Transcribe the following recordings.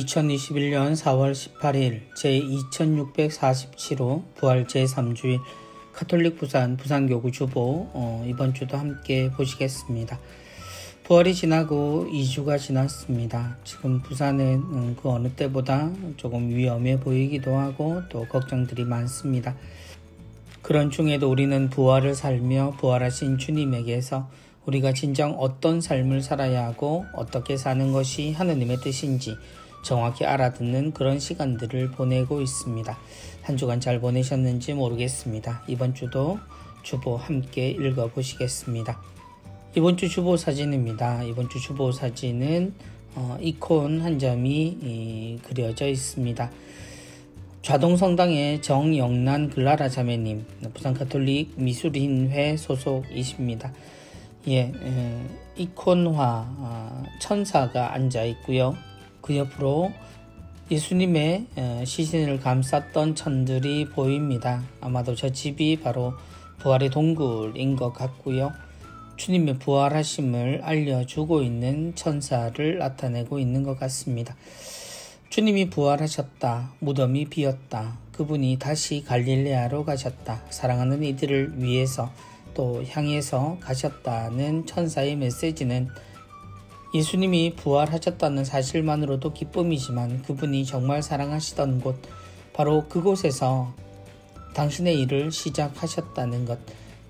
2021년 4월 18일 제2647호 부활 제3주일 가톨릭 부산교구 주보 이번 주도 함께 보시겠습니다. 부활이 지나고 2주가 지났습니다. 지금 부산은 그 어느 때보다 조금 위험해 보이기도 하고 또 걱정들이 많습니다. 그런 중에도 우리는 부활을 살며 부활하신 주님에게서 우리가 진정 어떤 삶을 살아야 하고 어떻게 사는 것이 하느님의 뜻인지 정확히 알아듣는 그런 시간들을 보내고 있습니다. 한 주간 잘 보내셨는지 모르겠습니다. 이번 주도 주보 함께 읽어보시겠습니다. 이번 주 주보 사진입니다. 이번 주 주보 사진은 이콘 한 점이 그려져 있습니다. 좌동성당의 정영란 글라라 자매님, 부산가톨릭 미술인회 소속이십니다. 이콘화 천사가 앉아 있고요. 그 옆으로 예수님의 시신을 감쌌던 천들이 보입니다. 아마도 저 집이 바로 부활의 동굴인 것 같고요. 주님의 부활하심을 알려주고 있는 천사를 나타내고 있는 것 같습니다. 주님이 부활하셨다. 무덤이 비었다. 그분이 다시 갈릴레아로 가셨다. 사랑하는 이들을 위해서 또 향해서 가셨다는 천사의 메시지는 예수님이 부활하셨다는 사실만으로도 기쁨이지만 그분이 정말 사랑하시던 곳, 바로 그곳에서 당신의 일을 시작하셨다는 것,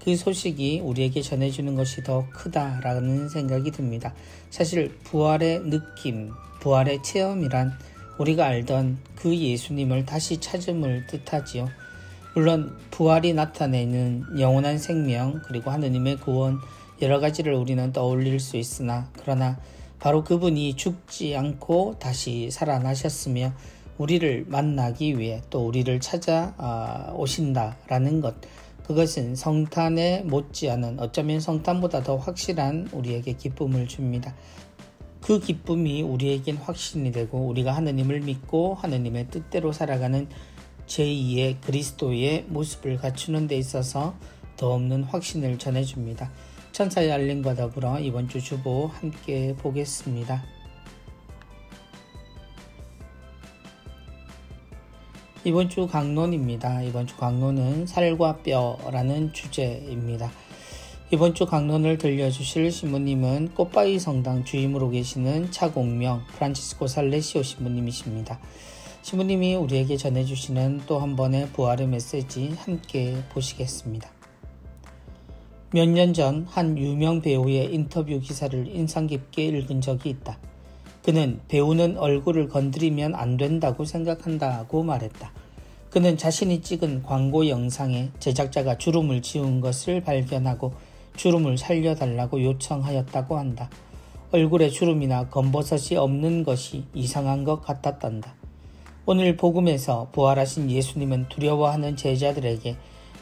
그 소식이 우리에게 전해주는 것이 더 크다라는 생각이 듭니다. 사실 부활의 느낌, 부활의 체험이란 우리가 알던 그 예수님을 다시 찾음을 뜻하지요. 물론 부활이 나타내는 영원한 생명 그리고 하느님의 구원 여러 가지를 우리는 떠올릴 수 있으나 그러나 바로 그분이 죽지 않고 다시 살아나셨으며 우리를 만나기 위해 또 우리를 찾아 오신다라는 것, 그것은 성탄에 못지않은 어쩌면 성탄보다 더 확실한 우리에게 기쁨을 줍니다. 그 기쁨이 우리에겐 확신이 되고 우리가 하느님을 믿고 하느님의 뜻대로 살아가는 제2의 그리스도의 모습을 갖추는 데 있어서 더없는 확신을 전해줍니다. 천사의 알림과 더불어 이번 주 주보 함께 보겠습니다. 이번 주 강론입니다. 이번 주 강론은 살과 뼈라는 주제입니다. 이번 주 강론을 들려주실 신부님은 꽃바위 성당 주임으로 계시는 차공명 프란치스코 살레시오 신부님이십니다. 신부님이 우리에게 전해주시는 또 한 번의 부활의 메시지 함께 보시겠습니다. 몇 년 전 한 유명 배우의 인터뷰 기사를 인상 깊게 읽은 적이 있다. 그는 배우는 얼굴을 건드리면 안 된다고 생각한다고 말했다. 그는 자신이 찍은 광고 영상에 제작자가 주름을 지운 것을 발견하고 주름을 살려달라고 요청하였다고 한다. 얼굴에 주름이나 검버섯이 없는 것이 이상한 것 같았단다. 오늘 복음에서 부활하신 예수님은 두려워하는 제자들에게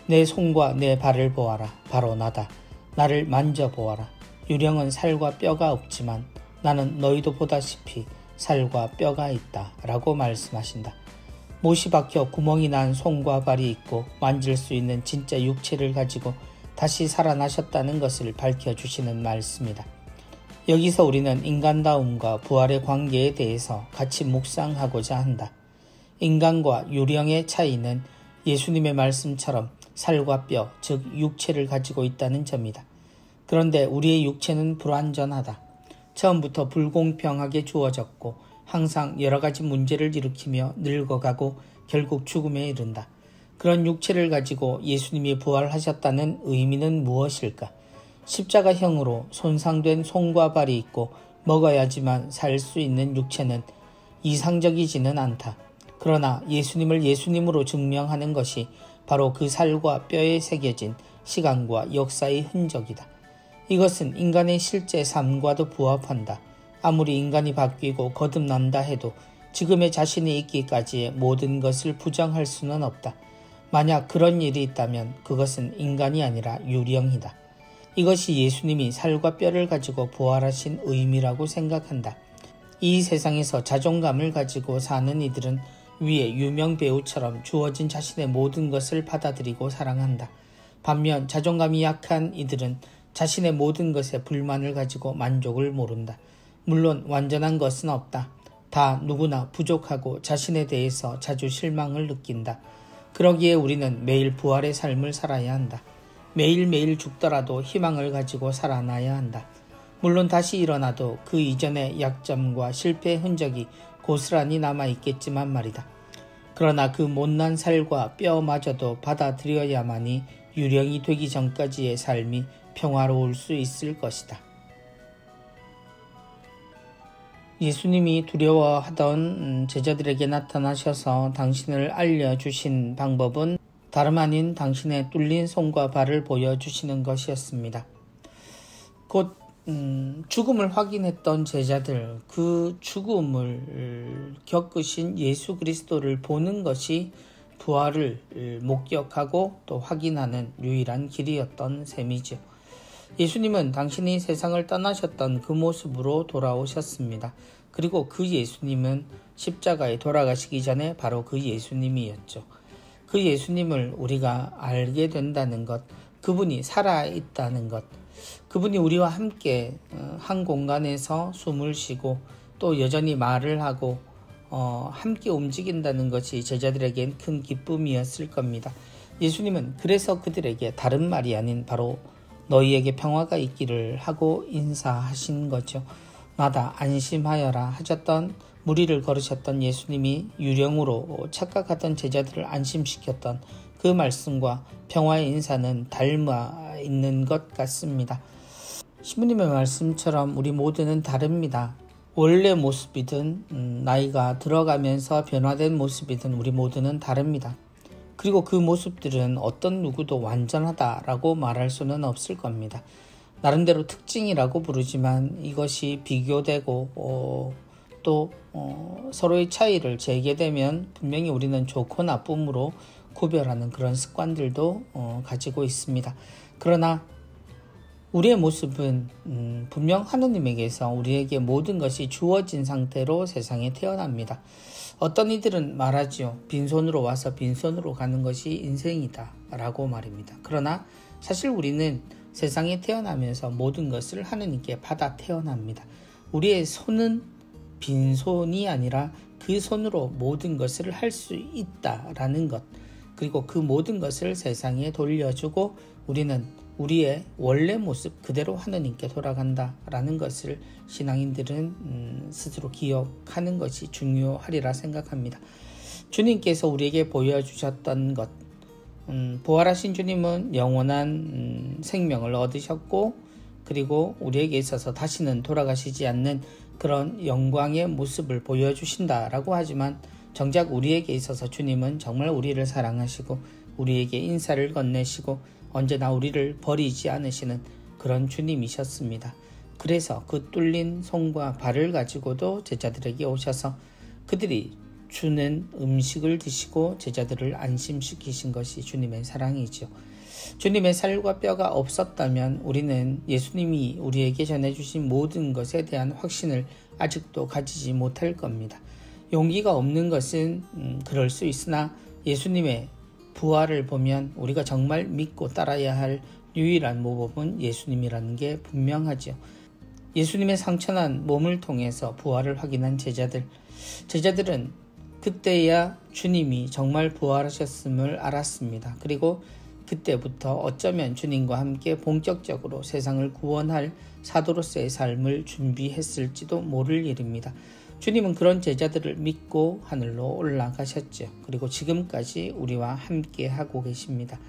내 손과 내 발을 보아라. 바로 나다. 나를 만져보아라. 유령은 살과 뼈가 없지만 나는 너희도 보다시피 살과 뼈가 있다. 라고 말씀하신다. 못이 박혀 구멍이 난 손과 발이 있고 만질 수 있는 진짜 육체를 가지고 다시 살아나셨다는 것을 밝혀주시는 말씀이다. 여기서 우리는 인간다움과 부활의 관계에 대해서 같이 묵상하고자 한다. 인간과 유령의 차이는 예수님의 말씀처럼 살과 뼈, 즉 육체를 가지고 있다는 점이다. 그런데 우리의 육체는 불완전하다. 처음부터 불공평하게 주어졌고 항상 여러 가지 문제를 일으키며 늙어가고 결국 죽음에 이른다. 그런 육체를 가지고 예수님이 부활하셨다는 의미는 무엇일까? 십자가형으로 손상된 손과 발이 있고 먹어야지만 살 수 있는 육체는 이상적이지는 않다. 그러나 예수님을 예수님으로 증명하는 것이 바로 그 살과 뼈에 새겨진 시간과 역사의 흔적이다. 이것은 인간의 실제 삶과도 부합한다. 아무리 인간이 바뀌고 거듭난다 해도 지금의 자신이 있기까지의 모든 것을 부정할 수는 없다. 만약 그런 일이 있다면 그것은 인간이 아니라 유령이다. 이것이 예수님이 살과 뼈를 가지고 부활하신 의미라고 생각한다. 이 세상에서 자존감을 가지고 사는 이들은 위에 유명 배우처럼 주어진 자신의 모든 것을 받아들이고 사랑한다. 반면 자존감이 약한 이들은 자신의 모든 것에 불만을 가지고 만족을 모른다. 물론 완전한 것은 없다. 다 누구나 부족하고 자신에 대해서 자주 실망을 느낀다. 그러기에 우리는 매일 부활의 삶을 살아야 한다. 매일매일 죽더라도 희망을 가지고 살아나야 한다. 물론 다시 일어나도 그 이전의 약점과 실패의 흔적이 고스란히 남아있겠지만 말이다. 그러나 그 못난 살과 뼈마저도 받아들여야만이 유령이 되기 전까지의 삶이 평화로울 수 있을 것이다. 예수님이 두려워하던 제자들에게 나타나셔서 당신을 알려주신 방법은 다름 아닌 당신의 뚫린 손과 발을 보여주시는 것이었습니다. 곧 죽음을 확인했던 제자들, 그 죽음을 겪으신 예수 그리스도를 보는 것이 부활을 목격하고 또 확인하는 유일한 길이었던 셈이죠. 예수님은 당신이 세상을 떠나셨던 그 모습으로 돌아오셨습니다. 그리고 그 예수님은 십자가에 돌아가시기 전에 바로 그 예수님이었죠. 그 예수님을 우리가 알게 된다는 것, 그분이 살아있다는 것, 그분이 우리와 함께 한 공간에서 숨을 쉬고 또 여전히 말을 하고 함께 움직인다는 것이 제자들에겐 큰 기쁨이었을 겁니다. 예수님은 그래서 그들에게 다른 말이 아닌 바로 너희에게 평화가 있기를 하고 인사하신 거죠. 나다 안심하여라 하셨던 무리를 걸으셨던 예수님이 유령으로 착각하던 제자들을 안심시켰던 그 말씀과 평화의 인사는 닮아 있는 것 같습니다. 신부님의 말씀처럼 우리 모두는 다릅니다. 원래 모습이든 나이가 들어가면서 변화된 모습이든 우리 모두는 다릅니다. 그리고 그 모습들은 어떤 누구도 완전하다라고 말할 수는 없을 겁니다. 나름대로 특징이라고 부르지만 이것이 비교되고 또 서로의 차이를 재게되면 분명히 우리는 좋고 나쁨으로 구별하는 그런 습관들도 가지고 있습니다. 그러나 우리의 모습은 분명 하느님에게서 우리에게 모든 것이 주어진 상태로 세상에 태어납니다. 어떤 이들은 말하지요. 빈손으로 와서 빈손으로 가는 것이 인생이다 라고 말입니다. 그러나 사실 우리는 세상에 태어나면서 모든 것을 하느님께 받아 태어납니다. 우리의 손은 빈손이 아니라 그 손으로 모든 것을 할 수 있다라는 것, 그리고 그 모든 것을 세상에 돌려주고 우리는 우리의 원래 모습 그대로 하느님께 돌아간다라는 것을 신앙인들은 스스로 기억하는 것이 중요하리라 생각합니다. 주님께서 우리에게 보여주셨던 것, 부활하신 주님은 영원한 생명을 얻으셨고 그리고 우리에게 있어서 다시는 돌아가시지 않는 그런 영광의 모습을 보여주신다라고 하지만 정작 우리에게 있어서 주님은 정말 우리를 사랑하시고 우리에게 인사를 건네시고 언제나 우리를 버리지 않으시는 그런 주님이셨습니다. 그래서 그 뚫린 손과 발을 가지고도 제자들에게 오셔서 그들이 주는 음식을 드시고 제자들을 안심시키신 것이 주님의 사랑이죠. 주님의 살과 뼈가 없었다면 우리는 예수님이 우리에게 전해주신 모든 것에 대한 확신을 아직도 가지지 못할 겁니다. 용기가 없는 것은 그럴 수 있으나 예수님의 부활을 보면 우리가 정말 믿고 따라야 할 유일한 모범은 예수님이라는 게 분명하죠. 예수님의 상처난 몸을 통해서 부활을 확인한 제자들은 그때야 주님이 정말 부활하셨음을 알았습니다. 그리고 그때부터 어쩌면 주님과 함께 본격적으로 세상을 구원할 사도로서의 삶을 준비했을지도 모를 일입니다. 주님은 그런 제자들을 믿고 하늘로 올라가셨죠. 그리고 지금까지 우리와 함께 하고 계십니다.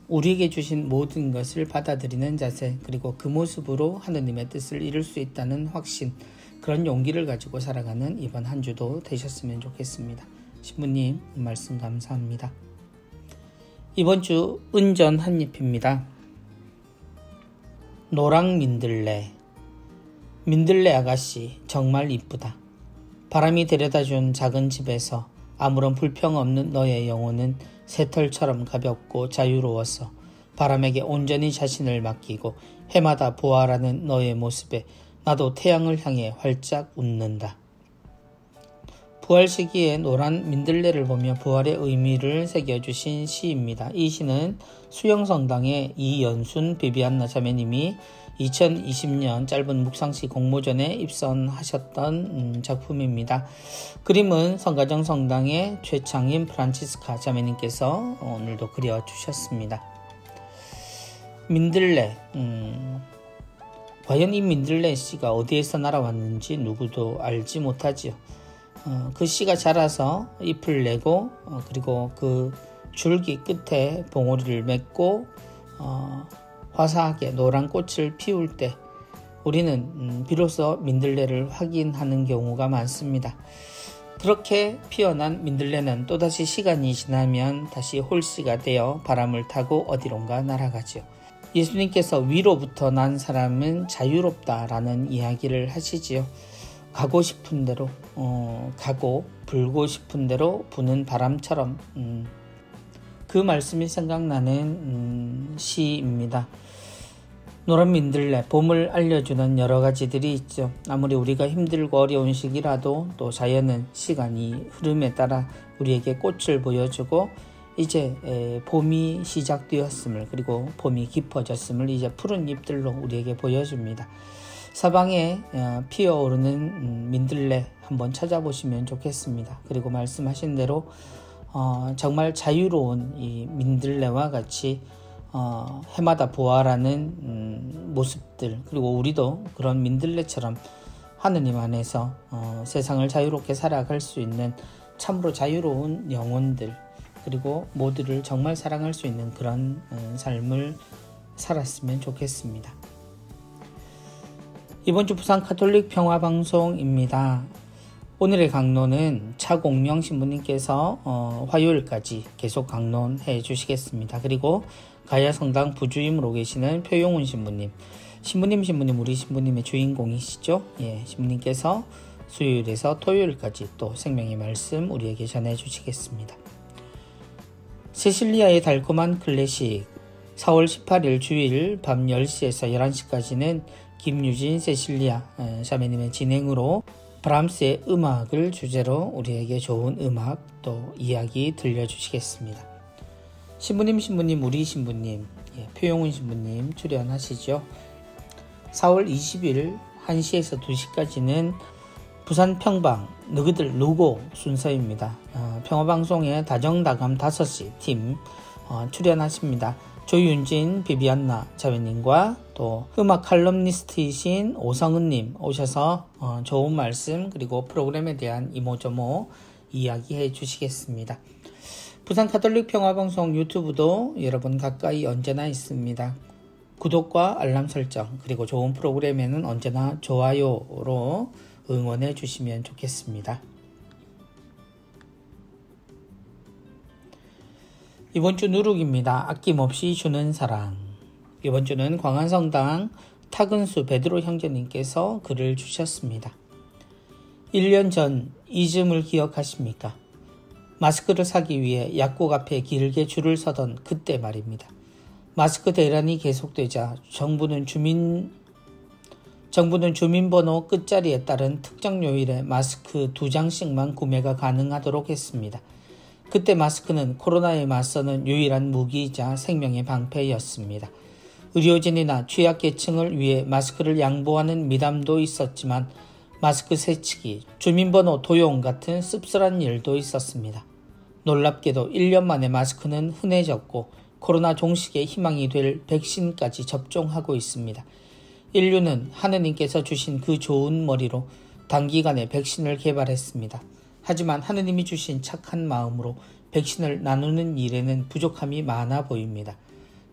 우리에게 주신 모든 것을 받아들이는 자세, 그리고 그 모습으로 하느님의 뜻을 이룰 수 있다는 확신, 그런 용기를 가지고 살아가는 이번 한 주도 되셨으면 좋겠습니다. 신부님 말씀 감사합니다. 이번 주 은전 한입입니다. 노랑 민들레. 민들레 아가씨 정말 이쁘다. 바람이 데려다준 작은 집에서 아무런 불평 없는 너의 영혼은 새털처럼 가볍고 자유로워서 바람에게 온전히 자신을 맡기고 해마다 부활하는 너의 모습에 나도 태양을 향해 활짝 웃는다. 부활 시기에 노란 민들레를 보며 부활의 의미를 새겨주신 시입니다. 이 시는 수영성당의 이연순 비비안나 자매님이 2020년 짧은 묵상시 공모전에 입선하셨던 작품입니다. 그림은 성가정 성당의 최창임 프란치스카 자매님께서 오늘도 그려주셨습니다. 민들레, 과연 이 민들레 씨가 어디에서 날아왔는지 누구도 알지 못하지요. 그 씨가 자라서 잎을 내고 그리고 그 줄기 끝에 봉오리를 맺고 화사하게 노란 꽃을 피울 때 우리는 비로소 민들레를 확인하는 경우가 많습니다. 그렇게 피어난 민들레는 또다시 시간이 지나면 다시 홀씨가 되어 바람을 타고 어디론가 날아가죠. 예수님께서 위로부터 난 사람은 자유롭다라는 이야기를 하시지요. 가고 싶은 대로 가고 불고 싶은 대로 부는 바람처럼 그 말씀이 생각나는 시입니다. 노란 민들레, 봄을 알려주는 여러 가지들이 있죠. 아무리 우리가 힘들고 어려운 시기라도 또 자연은 시간이 흐름에 따라 우리에게 꽃을 보여주고 이제 봄이 시작되었음을 그리고 봄이 깊어졌음을 이제 푸른 잎들로 우리에게 보여줍니다. 사방에 피어오르는 민들레 한번 찾아보시면 좋겠습니다. 그리고 말씀하신 대로 정말 자유로운 이 민들레와 같이 해마다 부활하는 모습들 그리고 우리도 그런 민들레처럼 하느님 안에서 세상을 자유롭게 살아갈 수 있는 참으로 자유로운 영혼들 그리고 모두를 정말 사랑할 수 있는 그런 삶을 살았으면 좋겠습니다. 이번 주 부산 가톨릭 평화방송입니다. 오늘의 강론은 차공명 신부님께서 화요일까지 계속 강론해 주시겠습니다. 그리고 가야성당 부주임으로 계시는 표용훈 신부님, 우리 신부님의 주인공이시죠. 예, 신부님께서 수요일에서 토요일까지 또 생명의 말씀 우리에게 전해 주시겠습니다. 세실리아의 달콤한 클래식 4월 18일 주일 밤 10시에서 11시까지는 김유진 세실리아 자매님의 진행으로 브람스의 음악을 주제로 우리에게 좋은 음악 또 이야기 들려주시겠습니다. 신부님, 우리 신부님, 표용훈 신부님 출연하시죠. 4월 20일 1시에서 2시까지는 부산 평방 너희들 누구 순서입니다. 평화방송의 다정다감 5시 팀 출연하십니다. 조윤진, 비비안나 자매님과 또 음악 칼럼니스트이신 오성은님 오셔서 좋은 말씀 그리고 프로그램에 대한 이모저모 이야기해 주시겠습니다. 부산 가톨릭 평화방송 유튜브도 여러분 가까이 언제나 있습니다. 구독과 알람 설정 그리고 좋은 프로그램에는 언제나 좋아요로 응원해 주시면 좋겠습니다. 이번 주 누룩입니다. 아낌없이 주는 사랑. 이번 주는 광안성당 타근수 베드로 형제님께서 글을 주셨습니다. 1년 전 이즘을 기억하십니까? 마스크를 사기 위해 약국 앞에 길게 줄을 서던 그때 말입니다. 마스크 대란이 계속되자 정부는 주민번호 끝자리에 따른 특정 요일에 마스크 2장씩만 구매가 가능하도록 했습니다. 그때 마스크는 코로나에 맞서는 유일한 무기이자 생명의 방패였습니다. 의료진이나 취약계층을 위해 마스크를 양보하는 미담도 있었지만 마스크 세치기, 주민번호 도용 같은 씁쓸한 일도 있었습니다. 놀랍게도 1년 만에 마스크는 흔해졌고 코로나 종식의 희망이 될 백신까지 접종하고 있습니다. 인류는 하느님께서 주신 그 좋은 머리로 단기간에 백신을 개발했습니다. 하지만 하느님이 주신 착한 마음으로 백신을 나누는 일에는 부족함이 많아 보입니다.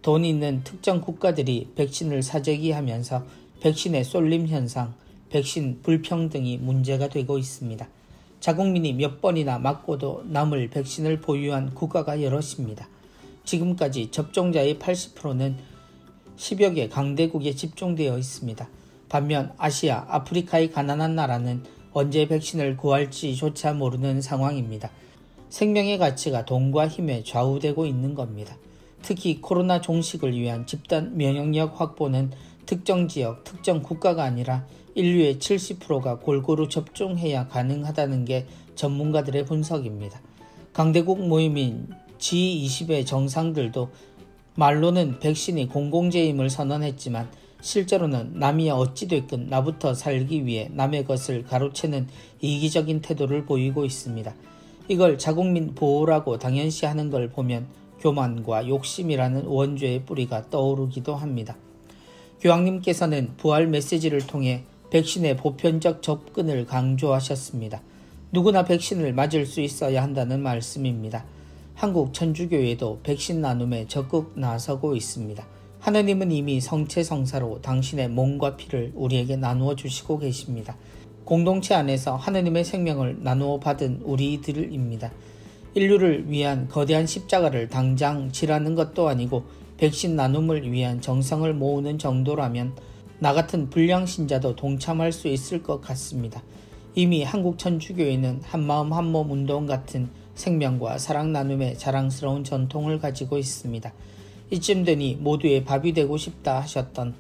돈 있는 특정 국가들이 백신을 사재기하면서 백신의 쏠림 현상, 백신 불평등이 문제가 되고 있습니다. 자국민이 몇 번이나 맞고도 남을 백신을 보유한 국가가 여럿입니다. 지금까지 접종자의 80%는 10여 개 강대국에 집중되어 있습니다. 반면 아시아, 아프리카의 가난한 나라는 언제 백신을 구할지조차 모르는 상황입니다. 생명의 가치가 돈과 힘에 좌우되고 있는 겁니다. 특히 코로나 종식을 위한 집단 면역력 확보는 특정 지역, 특정 국가가 아니라 인류의 70%가 골고루 접종해야 가능하다는 게 전문가들의 분석입니다. 강대국 모임인 G20의 정상들도 말로는 백신이 공공재임을 선언했지만 실제로는 남이야 어찌됐건 나부터 살기 위해 남의 것을 가로채는 이기적인 태도를 보이고 있습니다. 이걸 자국민 보호라고 당연시하는 걸 보면 교만과 욕심이라는 원죄의 뿌리가 떠오르기도 합니다. 교황님께서는 부활 메시지를 통해 백신의 보편적 접근을 강조하셨습니다. 누구나 백신을 맞을 수 있어야 한다는 말씀입니다. 한국 천주교회도 백신 나눔에 적극 나서고 있습니다. 하느님은 이미 성체성사로 당신의 몸과 피를 우리에게 나누어 주시고 계십니다. 공동체 안에서 하느님의 생명을 나누어 받은 우리들입니다. 인류를 위한 거대한 십자가를 당장 지라는 것도 아니고 백신 나눔을 위한 정성을 모으는 정도라면 나 같은 불량신자도 동참할 수 있을 것 같습니다. 이미 한국 천주교회는 한마음 한몸 운동 같은 생명과 사랑 나눔의 자랑스러운 전통을 가지고 있습니다. 이쯤 되니 모두의 밥이 되고 싶다 하셨던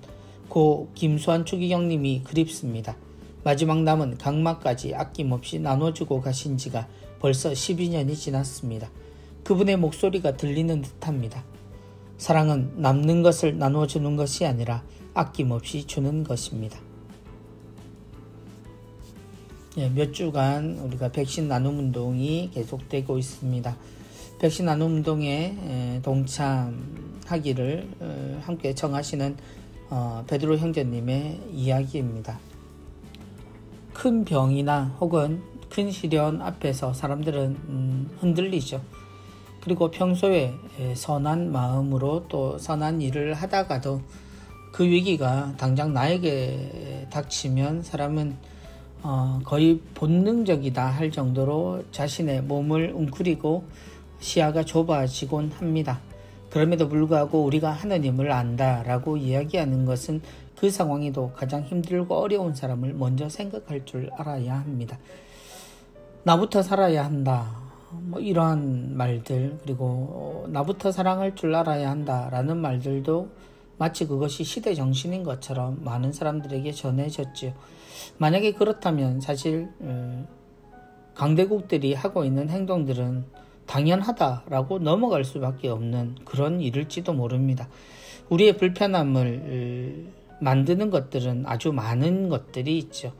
고 김수환 추기경님이 그립습니다. 마지막 남은 각마까지 아낌없이 나눠주고 가신 지가 벌써 12년이 지났습니다. 그분의 목소리가 들리는 듯합니다. 사랑은 남는 것을 나눠주는 것이 아니라 아낌없이 주는 것입니다. 몇 주간 우리가 백신 나눔 운동이 계속되고 있습니다. 백신 나눔 운동에 동참하기를 함께 정하시는 베드로 형제님의 이야기입니다. 큰 병이나 혹은 큰 시련 앞에서 사람들은 흔들리죠. 그리고 평소에 선한 마음으로 또 선한 일을 하다가도 그 위기가 당장 나에게 닥치면 사람은 거의 본능적이다 할 정도로 자신의 몸을 웅크리고 시야가 좁아지곤 합니다. 그럼에도 불구하고 우리가 하느님을 안다라고 이야기하는 것은 그 상황에도 가장 힘들고 어려운 사람을 먼저 생각할 줄 알아야 합니다. 나부터 살아야 한다. 이러한 말들, 그리고 나부터 사랑할 줄 알아야 한다라는 말들도 마치 그것이 시대 정신인 것처럼 많은 사람들에게 전해졌죠. 만약에 그렇다면 사실 강대국들이 하고 있는 행동들은 당연하다라고 넘어갈 수밖에 없는 그런 일일지도 모릅니다. 우리의 불편함을 만드는 것들은 아주 많은 것들이 있죠.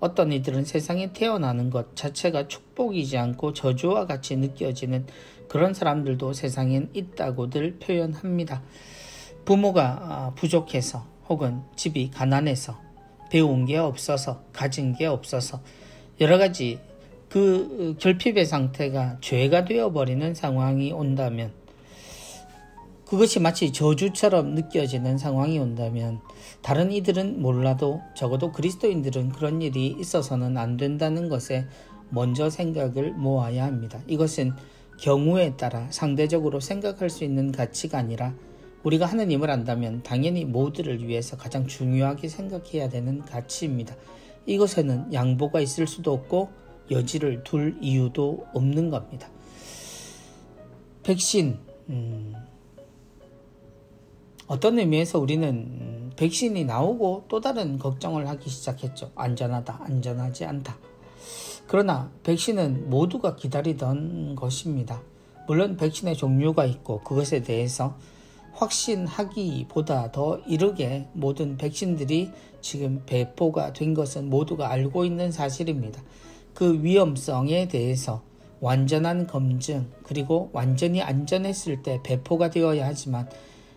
어떤 이들은 세상에 태어나는 것 자체가 축복이지 않고 저주와 같이 느껴지는 그런 사람들도 세상엔 있다고들 표현합니다. 부모가 부족해서 혹은 집이 가난해서 배운 게 없어서 가진 게 없어서 여러 가지 그 결핍의 상태가 죄가 되어버리는 상황이 온다면, 그것이 마치 저주처럼 느껴지는 상황이 온다면 다른 이들은 몰라도 적어도 그리스도인들은 그런 일이 있어서는 안 된다는 것에 먼저 생각을 모아야 합니다. 이것은 경우에 따라 상대적으로 생각할 수 있는 가치가 아니라 우리가 하느님을 안다면 당연히 모두를 위해서 가장 중요하게 생각해야 되는 가치입니다. 이것에는 양보가 있을 수도 없고 여지를 둘 이유도 없는 겁니다. 백신, 어떤 의미에서 우리는 백신이 나오고 또 다른 걱정을 하기 시작했죠. 안전하다, 안전하지 않다. 그러나 백신은 모두가 기다리던 것입니다. 물론 백신의 종류가 있고 그것에 대해서 확신하기보다 더 이르게 모든 백신들이 지금 배포가 된 것은 모두가 알고 있는 사실입니다. 그 위험성에 대해서 완전한 검증, 그리고 완전히 안전했을 때 배포가 되어야 하지만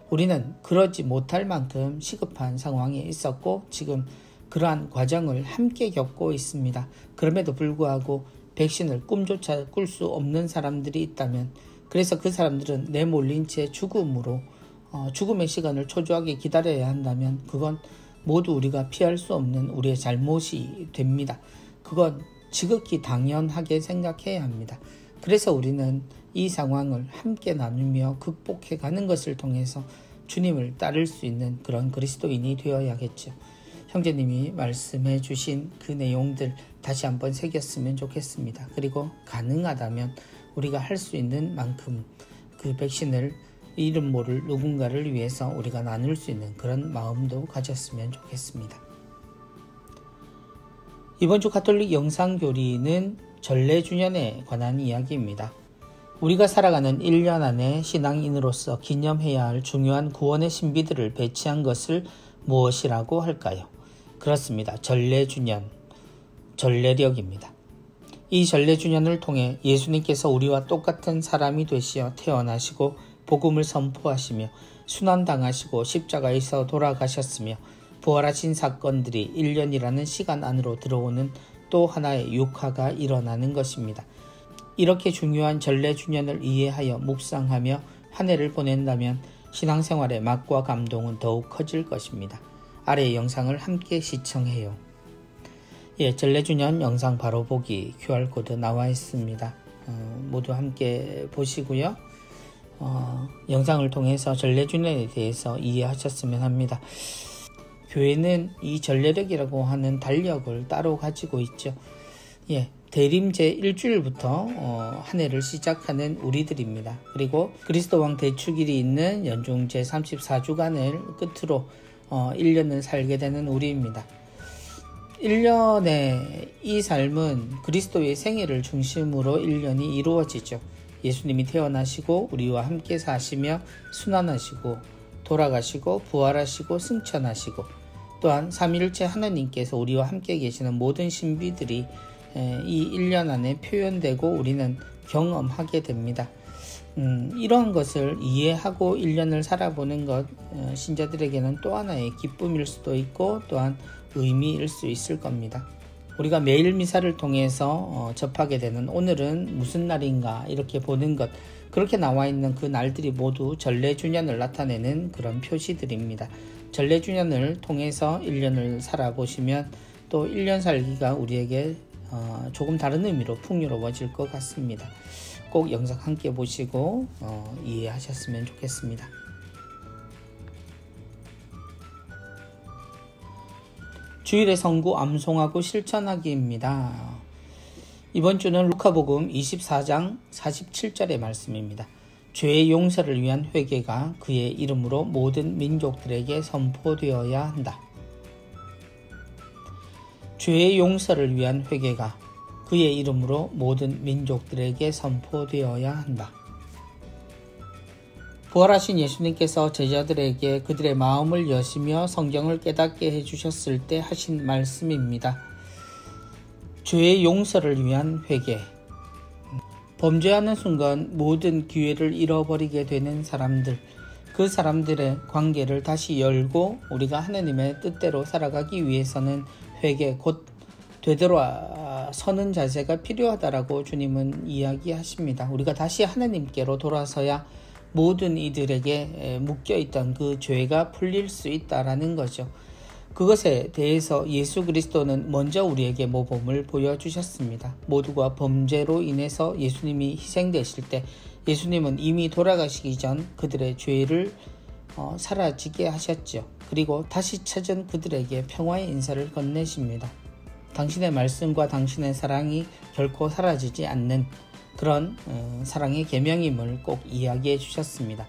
우리는 그러지 못할 만큼 시급한 상황에 있었고 지금 그러한 과정을 함께 겪고 있습니다. 그럼에도 불구하고 백신을 꿈조차 꿀 수 없는 사람들이 있다면, 그래서 그 사람들은 내몰린 채 죽음의 시간을 초조하게 기다려야 한다면 그건 모두 우리가 피할 수 없는 우리의 잘못이 됩니다. 그건 지극히 당연하게 생각해야 합니다. 그래서 우리는 이 상황을 함께 나누며 극복해가는 것을 통해서 주님을 따를 수 있는 그런 그리스도인이 되어야겠죠. 형제님이 말씀해 주신 그 내용들 다시 한번 새겼으면 좋겠습니다. 그리고 가능하다면 우리가 할 수 있는 만큼 그 백신을 이름 모를 누군가를 위해서 우리가 나눌 수 있는 그런 마음도 가졌으면 좋겠습니다. 이번 주 가톨릭 영상교리는 전래주년에 관한 이야기입니다. 우리가 살아가는 1년 안에 신앙인으로서 기념해야 할 중요한 구원의 신비들을 배치한 것을 무엇이라고 할까요? 그렇습니다. 전래주년, 전래력입니다. 이 전래주년을 통해 예수님께서 우리와 똑같은 사람이 되시어 태어나시고 복음을 선포하시며 순환당하시고 십자가에서 돌아가셨으며 부활하신 사건들이 1년이라는 시간 안으로 들어오는 또 하나의 육화가 일어나는 것입니다. 이렇게 중요한 전래주년을 이해하여 묵상하며 한 해를 보낸다면 신앙생활의 맛과 감동은 더욱 커질 것입니다. 아래의 영상을 함께 시청해요. 전래주년 영상 바로 보기 QR코드 나와 있습니다. 모두 함께 보시고요. 영상을 통해서 전래주년에 대해서 이해하셨으면 합니다. 교회는 이 전래력이라고 하는 달력을 따로 가지고 있죠. 대림제 일주일부터 한 해를 시작하는 우리들입니다. 그리고 그리스도 왕 대축일이 있는 연중 제34주간을 끝으로 1년을 살게 되는 우리입니다. 1년의 이 삶은 그리스도의 생애를 중심으로 1년이 이루어지죠. 예수님이 태어나시고 우리와 함께 사시며 순환하시고 돌아가시고 부활하시고 승천하시고 또한 삼위일체 하나님께서 우리와 함께 계시는 모든 신비들이 이 1년 안에 표현되고 우리는 경험하게 됩니다. 이러한 것을 이해하고 1년을 살아보는 것, 신자들에게는 또 하나의 기쁨일 수도 있고 또한 의미일 수 있을 겁니다. 우리가 매일 미사를 통해서 접하게 되는 오늘은 무슨 날인가 이렇게 보는 것, 그렇게 나와 있는 그 날들이 모두 전래주년을 나타내는 그런 표시들입니다. 전래주년을 통해서 1년을 살아보시면 또 1년 살기가 우리에게 조금 다른 의미로 풍요로워질 것 같습니다. 꼭 영상 함께 보시고 이해하셨으면 좋겠습니다. 주일의 선구 암송하고 실천하기입니다. 이번 주는 루카복음 24장 47절의 말씀입니다. 죄의 용서를 위한 회개가 그의 이름으로 모든 민족들에게 선포되어야 한다. 죄의 용서를 위한 회개가 그의 이름으로 모든 민족들에게 선포되어야 한다. 부활하신 예수님께서 제자들에게 그들의 마음을 여시며 성경을 깨닫게 해주셨을 때 하신 말씀입니다. 죄의 용서를 위한 회개. 범죄하는 순간 모든 기회를 잃어버리게 되는 사람들, 그 사람들의 관계를 다시 열고 우리가 하나님의 뜻대로 살아가기 위해서는 회개, 곧 되돌아서는 자세가 필요하다라고 주님은 이야기하십니다. 우리가 다시 하나님께로 돌아서야 모든 이들에게 묶여있던 그 죄가 풀릴 수 있다라는 거죠. 그것에 대해서 예수 그리스도는 먼저 우리에게 모범을 보여주셨습니다. 모두가 범죄로 인해서 예수님이 희생되실 때 예수님은 이미 돌아가시기 전 그들의 죄를 사라지게 하셨죠. 그리고 다시 찾은 그들에게 평화의 인사를 건네십니다. 당신의 말씀과 당신의 사랑이 결코 사라지지 않는 그런 사랑의 계명임을 꼭 이야기해 주셨습니다.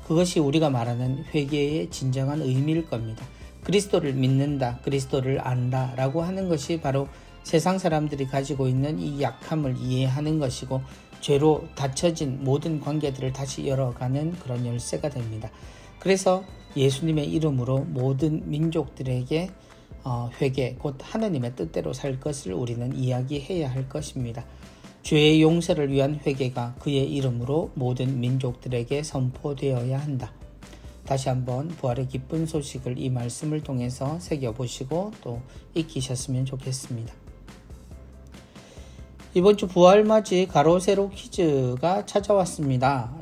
그것이 우리가 말하는 회개의 진정한 의미일 겁니다. 그리스도를 믿는다, 그리스도를 안다 라고 하는 것이 바로 세상 사람들이 가지고 있는 이 약함을 이해하는 것이고 죄로 닫혀진 모든 관계들을 다시 열어가는 그런 열쇠가 됩니다. 그래서 예수님의 이름으로 모든 민족들에게 회개, 곧 하나님의 뜻대로 살 것을 우리는 이야기해야 할 것입니다. 죄의 용서를 위한 회개가 그의 이름으로 모든 민족들에게 선포되어야 한다. 다시 한번 부활의 기쁜 소식을 이 말씀을 통해서 새겨보시고 또 익히셨으면 좋겠습니다. 이번 주 부활맞이 가로세로 퀴즈가 찾아왔습니다.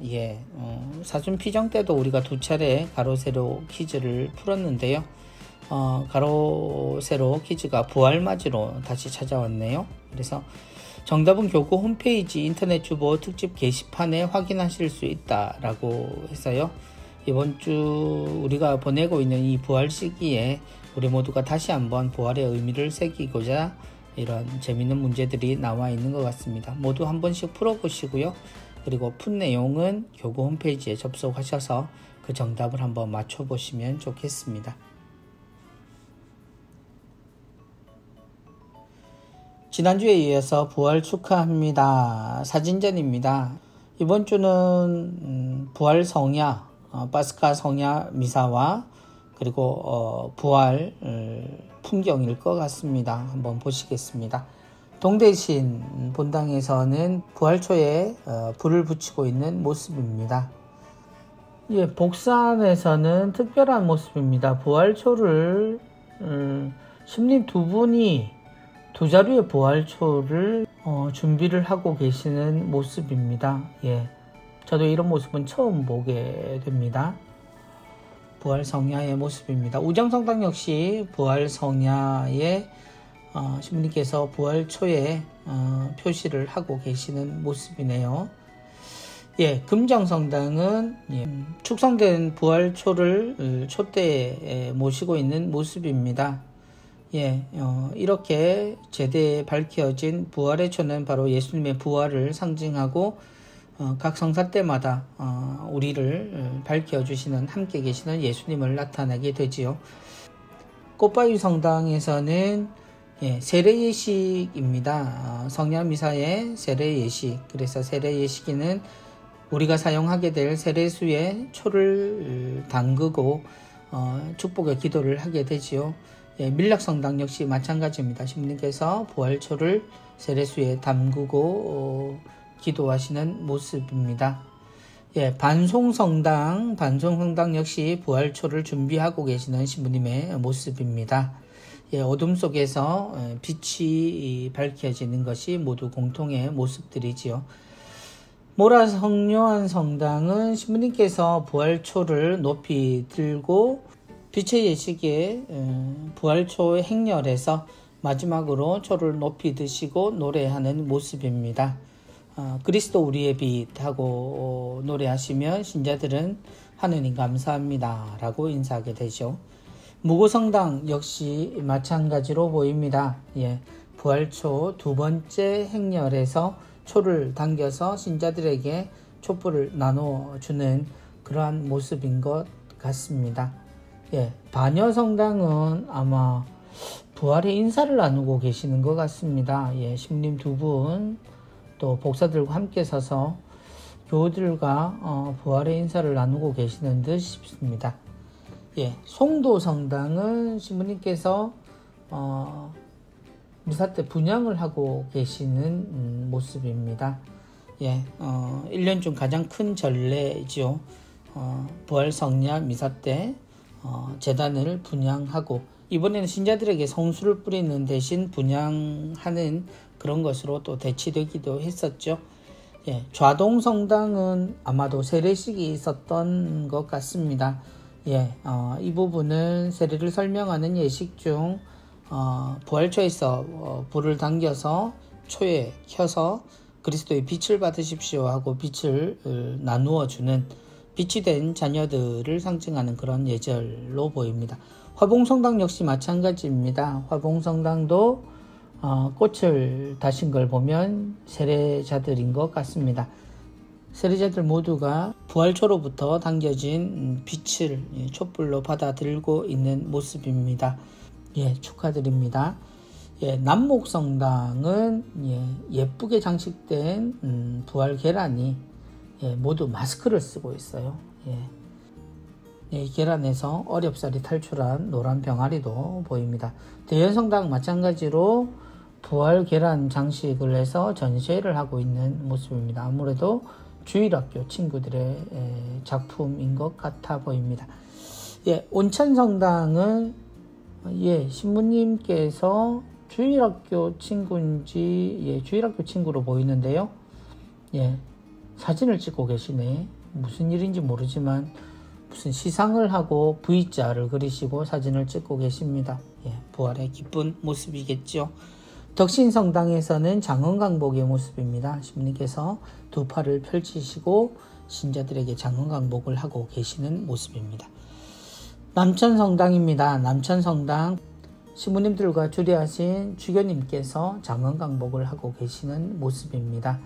사순 피정 때도 우리가 2차례 가로세로 퀴즈를 풀었는데요. 가로세로 퀴즈가 부활맞이로 다시 찾아왔네요. 그래서 정답은 교구 홈페이지 인터넷 주보 특집 게시판에 확인하실 수 있다라고 해서요. 이번 주 우리가 보내고 있는 이 부활 시기에 우리 모두가 다시 한번 부활의 의미를 새기고자 이런 재미있는 문제들이 나와 있는 것 같습니다. 모두 한 번씩 풀어보시고요. 그리고 푼 내용은 교구 홈페이지에 접속하셔서 그 정답을 한번 맞춰보시면 좋겠습니다. 지난주에 이어서 부활 축하합니다. 사진전입니다. 이번 주는 부활 성야, 파스카 성야 미사와 그리고 부활 풍경일 것 같습니다. 한번 보시겠습니다. 동대신 본당에서는 부활초에 불을 붙이고 있는 모습입니다. 예, 복산에서는 특별한 모습입니다. 부활초를 신부님 두 분이 두 자루의 부활초를 준비를 하고 계시는 모습입니다. 예, 저도 이런 모습은 처음 보게 됩니다. 부활성야의 모습입니다. 우정성당 역시 부활성야에 신부님께서 부활초에 표시를 하고 계시는 모습이네요. 예, 금정성당은 축성된 부활초를 촛대에 모시고 있는 모습입니다. 예, 이렇게 제대에 밝혀진 부활의 초는 바로 예수님의 부활을 상징하고 각 성사 때마다 우리를 밝혀주시는, 함께 계시는 예수님을 나타내게 되지요. 꽃바위 성당에서는 세례 예식입니다. 성야미사의 세례 예식. 그래서 세례 예식에는 우리가 사용하게 될 세례수에 초를 담그고 축복의 기도를 하게 되지요. 예, 밀락성당 역시 마찬가지입니다. 신부님께서 부활초를 세례수에 담그고 기도하시는 모습입니다. 예, 반송성당 역시 부활초를 준비하고 계시는 신부님의 모습입니다. 예, 어둠 속에서 빛이 밝혀지는 것이 모두 공통의 모습들이지요. 모라 성요한 성당은 신부님께서 부활초를 높이 들고 빛의 예식에 부활초 행렬에서 마지막으로 초를 높이 드시고 노래하는 모습입니다. 그리스도 우리의 빛 하고 노래하시면 신자들은 하느님 감사합니다 라고 인사하게 되죠. 무고성당 역시 마찬가지로 보입니다. 예, 부활초 두 번째 행렬에서 초를 당겨서 신자들에게 촛불을 나눠주는 그러한 모습인 것 같습니다. 예, 반여성당은 아마 부활의 인사를 나누고 계시는 것 같습니다. 예, 신부님 두 분 또 복사들과 함께 서서 교우들과 부활의 인사를 나누고 계시는 듯 싶습니다. 예, 송도성당은 신부님께서 미사 때 분향을 하고 계시는 모습입니다. 예, 1년 중 가장 큰 전례죠. 부활성야 미사 때 제단을 분향하고, 이번에는 신자들에게 성수를 뿌리는 대신 분향하는 그런 것으로 또 대치되기도 했었죠. 예, 좌동성당은 아마도 세례식이 있었던 것 같습니다. 예, 이 부분은 세례를 설명하는 예식 중 부활초에서 불을 당겨서 초에 켜서 그리스도의 빛을 받으십시오 하고 빛을 나누어 주는, 빛이 된 자녀들을 상징하는 그런 예절로 보입니다. 화봉성당 역시 마찬가지입니다. 화봉성당도 꽃을 다신 걸 보면 세례자들인 것 같습니다. 세례자들 모두가 부활초로부터 당겨진 빛을 촛불로 받아들고 있는 모습입니다. 예, 축하드립니다. 예, 남목성당은 예쁘게 장식된 부활 계란이 모두 마스크를 쓰고 있어요. 이 계란에서 어렵사리 탈출한 노란 병아리도 보입니다. 대연성당 마찬가지로 부활 계란 장식을 해서 전시회를 하고 있는 모습입니다. 아무래도 주일학교 친구들의 작품인 것 같아 보입니다. 예, 온천성당은 신부님께서 주일학교 친구인지 주일학교 친구로 보이는데요. 예, 사진을 찍고 계시네. 무슨 일인지 모르지만 무슨 시상을 하고 V자를 그리시고 사진을 찍고 계십니다. 예, 부활의 기쁜 모습이겠죠. 덕신성당에서는 장언강복의 모습입니다. 신부님께서 두 팔을 펼치시고 신자들에게 장언강복을 하고 계시는 모습입니다. 남천성당입니다. 남천성당 신부님들과 주례하신 주교님께서 장언강복을 하고 계시는 모습입니다.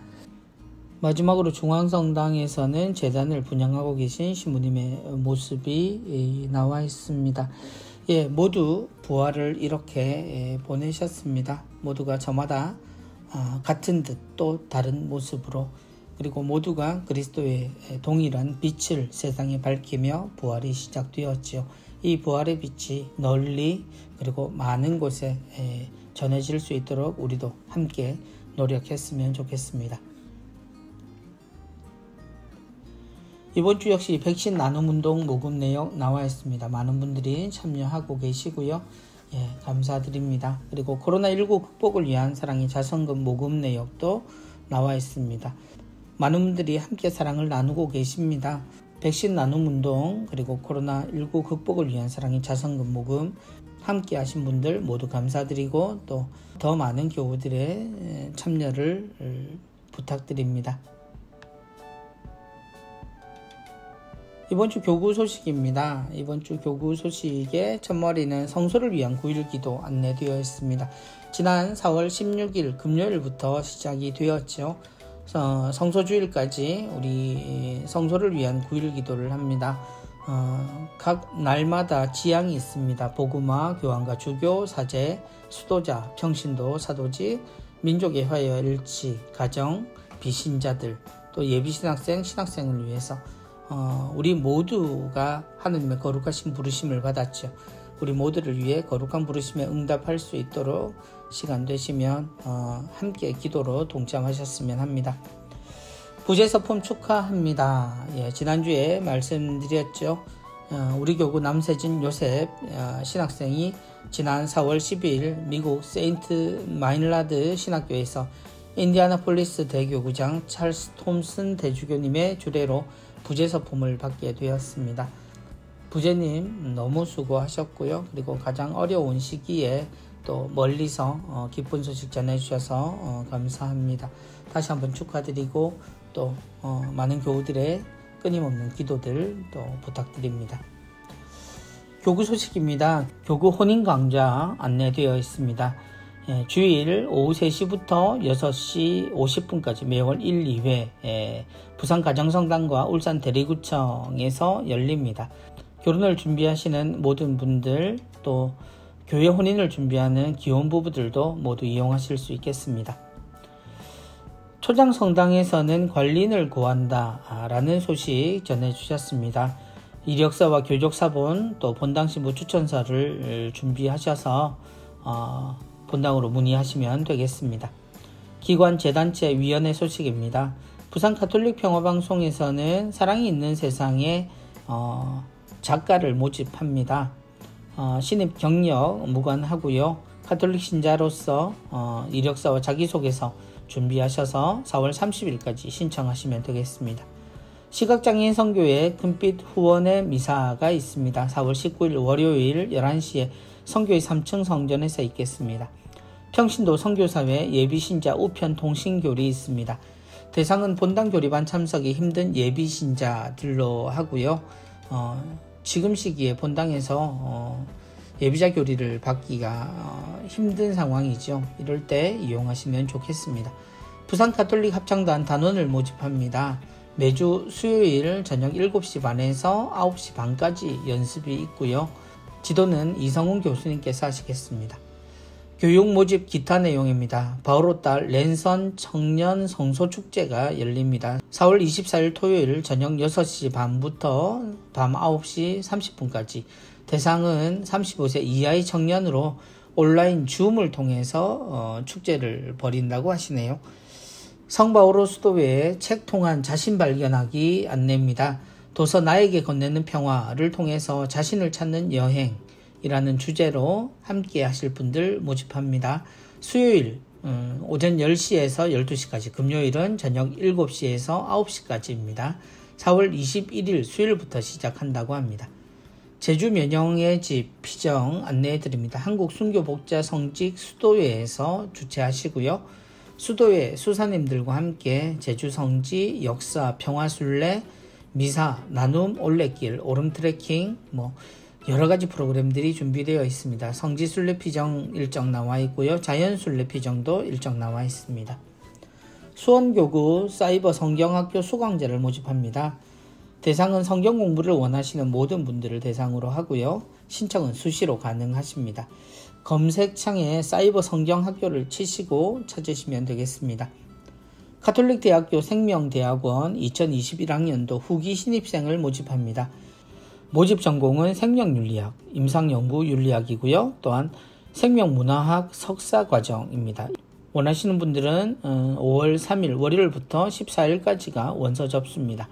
마지막으로 중앙성당에서는 제단을 분향하고 계신 신부님의 모습이 나와 있습니다. 예, 모두 부활을 이렇게 보내셨습니다. 모두가 저마다 같은 듯 또 다른 모습으로, 그리고 모두가 그리스도의 동일한 빛을 세상에 밝히며 부활이 시작되었지요. 이 부활의 빛이 널리 그리고 많은 곳에 전해질 수 있도록 우리도 함께 노력했으면 좋겠습니다. 이번 주 역시 백신 나눔운동 모금 내역 나와 있습니다. 많은 분들이 참여하고 계시고요. 감사드립니다. 그리고 코로나19 극복을 위한 사랑의 자선금 모금 내역도 나와 있습니다. 많은 분들이 함께 사랑을 나누고 계십니다. 백신 나눔운동 그리고 코로나19 극복을 위한 사랑의 자선금 모금 함께 하신 분들 모두 감사드리고 또 더 많은 교우들의 참여를 부탁드립니다. 이번 주 교구 소식입니다. 이번 주 교구 소식의 첫머리는 성소를 위한 9일 기도 안내되어 있습니다. 지난 4월 16일 금요일부터 시작이 되었죠. 성소주일까지 우리 성소를 위한 9일 기도를 합니다. 각 날마다 지향이 있습니다. 복음화, 교환과 주교, 사제, 수도자, 평신도, 사도직, 민족의 화해와 일치, 가정, 비신자들, 또 예비신학생, 신학생을 위해서 우리 모두가 하느님의 거룩하신 부르심을 받았죠. 우리 모두를 위해 거룩한 부르심에 응답할 수 있도록 시간 되시면 함께 기도로 동참하셨으면 합니다. 부재서품 축하합니다. 지난주에 말씀드렸죠. 우리 교구 남세진 요셉 신학생이 지난 4월 12일 미국 세인트 마인라드 신학교에서 인디아나폴리스 대교구장 찰스 톰슨 대주교님의 주례로 부재서품을 받게 되었습니다. 부재님 너무 수고하셨고요. 그리고 가장 어려운 시기에 또 멀리서 기쁜 소식 전해주셔서 감사합니다. 다시 한번 축하드리고 또 많은 교우들의 끊임없는 기도들 또 부탁드립니다. 교구 소식입니다. 교구 혼인 강좌 안내되어 있습니다. 주일 오후 3시부터 6시 50분까지 매월 1, 2회 부산 가정성당과 울산 대리구청에서 열립니다. 결혼을 준비하시는 모든 분들 또 교회 혼인을 준비하는 기혼 부부들도 모두 이용하실 수 있겠습니다. 초장성당에서는 관리인을 구한다 라는 소식 전해주셨습니다. 이력서와 교족사본 또 본당 신부 추천서를 준비하셔서 본당으로 문의하시면 되겠습니다. 기관 재단체 위원회 소식입니다. 부산 가톨릭 평화방송에서는 사랑이 있는 세상에 작가를 모집합니다. 신입 경력 무관하고요. 가톨릭 신자로서 이력서와 자기소개서 준비하셔서 4월 30일까지 신청하시면 되겠습니다. 시각장애인 선교회 금빛 후원의 미사가 있습니다. 4월 19일 월요일 11시에 선교회 3층 성전에서 있겠습니다. 평신도 선교사회 예비신자 우편 통신교리 있습니다. 대상은 본당 교리반 참석이 힘든 예비신자들로 하고요. 지금 시기에 본당에서 예비자 교리를 받기가 힘든 상황이죠. 이럴 때 이용하시면 좋겠습니다. 부산 가톨릭 합창단 단원을 모집합니다. 매주 수요일 저녁 7시 반에서 9시 반까지 연습이 있고요. 지도는 이성훈 교수님께서 하시겠습니다. 교육 모집 기타 내용입니다. 바오로딸 랜선 청년 성소축제가 열립니다. 4월 24일 토요일 저녁 6시 반부터 밤 9시 30분까지 대상은 35세 이하의 청년으로 온라인 줌을 통해서 축제를 벌인다고 하시네요. 성바오로 수도회의 책 통한 자신 발견하기 안내입니다. 도서 나에게 건네는 평화를 통해서 자신을 찾는 여행이라는 주제로 함께 하실 분들 모집합니다. 수요일 오전 10시에서 12시까지, 금요일은 저녁 7시에서 9시까지입니다. 4월 21일 수요일부터 시작한다고 합니다. 제주 면영의 집 피정 안내해드립니다. 한국순교복자 성직 수도회에서 주최하시고요. 수도회 수사님들과 함께 제주 성지, 역사, 평화순례, 미사, 나눔, 올레길, 오름 트레킹, 여러가지 프로그램들이 준비되어 있습니다. 성지 순례 피정 일정 나와 있고요. 자연 순례 피정도 일정 나와 있습니다. 수원교구 사이버 성경학교 수강자를 모집합니다. 대상은 성경 공부를 원하시는 모든 분들을 대상으로 하고요. 신청은 수시로 가능하십니다. 검색창에 사이버 성경학교를 치시고 찾으시면 되겠습니다. 가톨릭대학교 생명대학원 2021학년도 후기 신입생을 모집합니다. 모집 전공은 생명윤리학, 임상연구윤리학이고요. 또한 생명문화학 석사과정입니다. 원하시는 분들은 5월 3일 월요일부터 14일까지가 원서 접수입니다.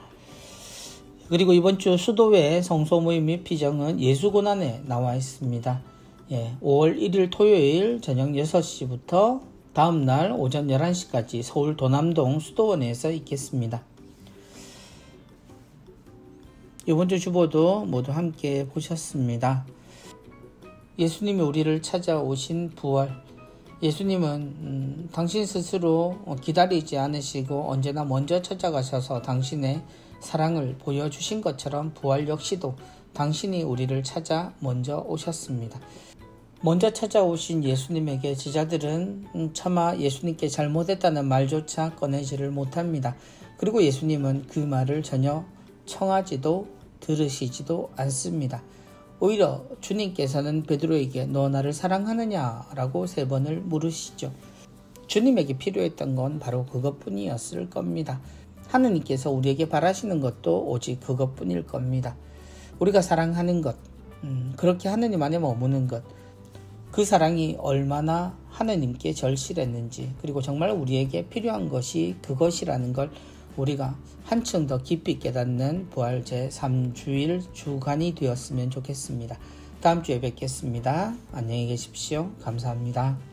그리고 이번 주 수도외 성소모임 및 피정은 예수고난에 나와 있습니다. 5월 1일 토요일 저녁 6시부터 다음날 오전 11시까지 서울 도남동 수도원에서 있겠습니다. 이번 주 주보도 모두 함께 보셨습니다. 예수님이 우리를 찾아오신 부활. 예수님은 당신 스스로 기다리지 않으시고 언제나 먼저 찾아가셔서 당신의 사랑을 보여주신 것처럼 부활 역시도 당신이 우리를 찾아 먼저 오셨습니다. 먼저 찾아오신 예수님에게 제자들은 차마 예수님께 잘못했다는 말조차 꺼내지를 못합니다. 그리고 예수님은 그 말을 전혀 청하지도 들으시지도 않습니다. 오히려 주님께서는 베드로에게 너 나를 사랑하느냐? 라고 3번을 물으시죠. 주님에게 필요했던 건 바로 그것뿐이었을 겁니다. 하느님께서 우리에게 바라시는 것도 오직 그것뿐일 겁니다. 우리가 사랑하는 것, 그렇게 하느님 안에 머무는 것, 그 사랑이 얼마나 하느님께 절실했는지, 그리고 정말 우리에게 필요한 것이 그것이라는 걸 우리가 한층 더 깊이 깨닫는 부활 제3주일 주간이 되었으면 좋겠습니다. 다음 주에 뵙겠습니다. 안녕히 계십시오. 감사합니다.